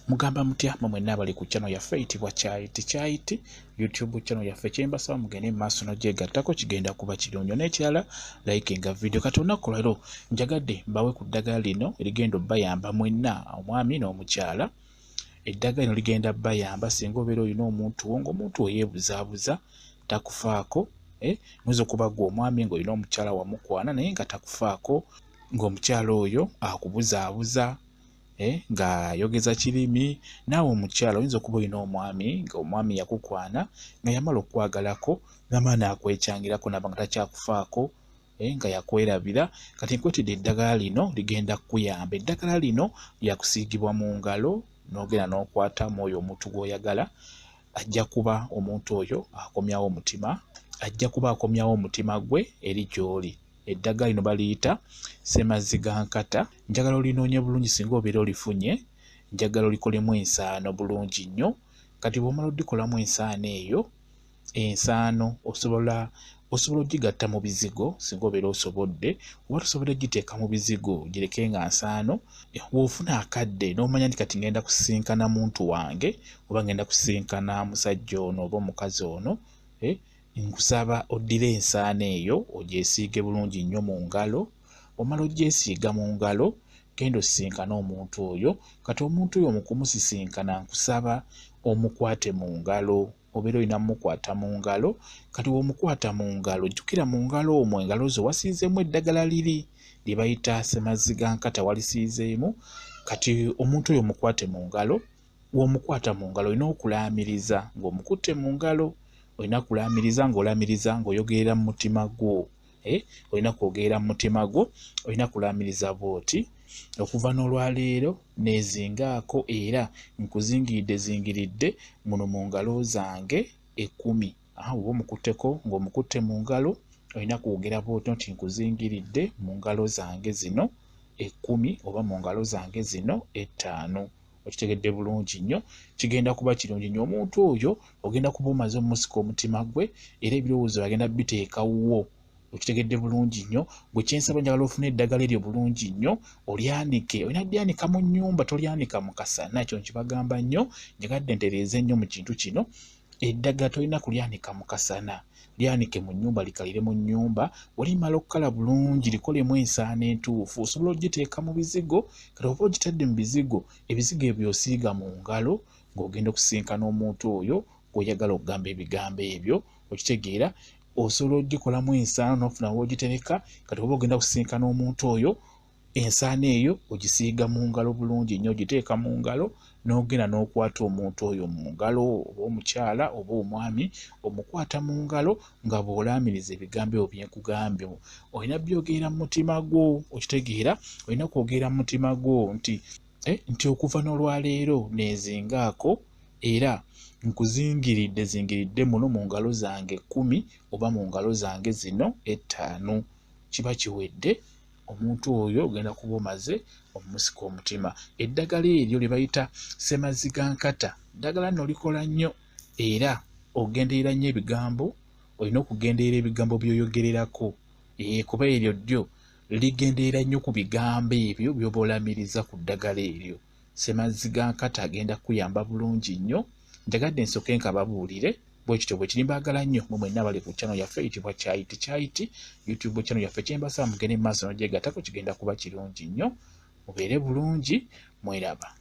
Mugamba mutya mwenna abali ku channel yaffe eyitibwa Kyayiti YouTube channel yaffe kyembasaba mugende mu maaso n'ogyegattako kigenda kuba kirungi n'ekirala likinga video kati olunaku leero njagadde mbawe ku ddagala lino erigenda obbayamba mwenna omwami n'omukyala. Eddagala lino ligenda bayamba singa obeera olina omuntu wo ng'omuntu oyeebuzaabuza takufaako muyinza okuba gwe omwami ng'olina omukyala wamukwana naye nga takufaako ng'omukyala oyo akubuzaabuza nga yogeza kirimi naawe omukyala oyinza okuba olina omwami ng'omwami yakukwana nga yamala okwagalako n'amaani akwekyangirako naba nga takyakufaako nga yakwerabira. Kati nkwetidde eddagala lino ligenda kukuyamba. Eddagala lino lyakusiigibwa mu ngalo n'ogenda n'okwatamu oyo omuntu gw'oyagala ajja kuba omuntu oyo akomyawo omutima, ajja kuba akomyawo omutima gwe eri gy'oli. Eddagala lino baliyita Ssemazigankata. Njagala olinoonye bulungi singa obeera olifunye, njagala olikolemu ensaano bulungi nnyo. Kati bw'omala oddikolamu ensaano eyo, ensaano osobola ogigatta mu bizigo singa obeera osobodde, oba tosobodde giteeka mu bizigo gireke nga nsaano. Bw'ofuna akadde n'omanya nti kati ngenda kusisinkana muntu wange oba ngenda kusisinkana musajja ono oba omukazi ono, nkusaba oddire ensaano eyo ogyesiige bulungi nnyo mu ngalo. Omala ogyesiiga mu ngalo genda osisinkana omuntu oyo. Kati omuntu oyo mukumusisinkana nkusaba omukwate mu ngalo, obeera olina mukwata mu ngalo. Kati w'omukwata mu ngalo jjukira mu ngalo omwo engalo zo wasiizeemu eddagala liri lye bayita Ssemazigankata walisiizeemu. Kati omuntu oyo mukwate mu ngalo, w'omukwata mu ngalo olina okulaamiriza ng'omukutte mu ngalo. Olina kulaamiriza ng'olamiriza ng'oyogerera mu mutima gwo. Olina kwogerera mu mutima gwo, olina kulaamiriza bw'oti. Okuva n'olwaleero neezingaako era nkuzingiridde muno mu ngalo zange 10. Oba omukutteko ng'omukutte mu ngalo olina kwogera bw'oti nti nkuzingiridde mu ngalo zange zino 10 oba mu ngalo zange zino 5. Okitegedde bulungi nnyo, kigenda kuba kirungi nnyo. Omuntu oyo ogenda kuba omaze omusika omutima gwe era ebirowoozo agenda biteekawo. Okitegedde bulungi nnyo. Gwe kyensaba njagala ofune eddagala eryo bulungi nnyo olyanike. Olina lyanika mu nnyumba, tolyanika mu kasana. Ekyo nkibagamba nnyo, njagadde ntereeze nnyo mu kintu kino. Eddagala tolina kulyanika mu kasana, lyanike mu nnyumba, likalire mu nnyumba. Walimala okukala bulungi likolemu ensaano entuufu, osobola ogiteeka mu bizigo. Kati oba ogitadde mu bizigo, ebizigo ebyo osiiga mu ngalo ng'ogenda okusisinkana omuntu oyo gw'oyagala okugamba ebigambo ebyo. Okitegeera, osobola ogikolamu ensaano n'ofuna w'ogitereka. Kati oba ogenda kusisinkana omuntu oyo, ensaano eyo ogisiiga mu ngalo bulungi nnyo, ogiteeka mu ngalo n'ogenda n'okwata omuntu oyo mu ngalo, oba omukyala oba omwami, omukwata mu ngalo nga bw'olaamiriza ebigambo ebyo bye nkugambye. Olina byogerera mu mutima gwo. Okitegeera, olina kwogerera mu mutima gwo nti okuva n'olwaleero neezingaako era nkuzingiridde muno mu ngalo zange 10 oba mu ngalo zange zino 5. Kiba kiwedde, omuntu oyo ogenda kuba omaze omusika omutima. Eddagala eryo lye bayita Ssemazigankata, eddagala lino likola nnyo era ogenderera nnyo ebigambo. Olina okugenderera ebigambo by'oyogererako kuba eryo ddyo ligenderera nnyo ku bigambo ebyo by'oba olamiriza ku ddagala eryo. Ssemazigankata agenda kuyamba bulungi nnyo. Njagadde nsooke nkababuulire bwe kityo bwe kiri. Mbaagala nnyo mmwe mwenna abali ku channel yaffe eyitibwa Kyayiti YouTube channel yaffe kyembasaba mugende mu maaso n'ogyegattako kigenda kuba kirungi nnyo. Mubeere bulungi, mweraba.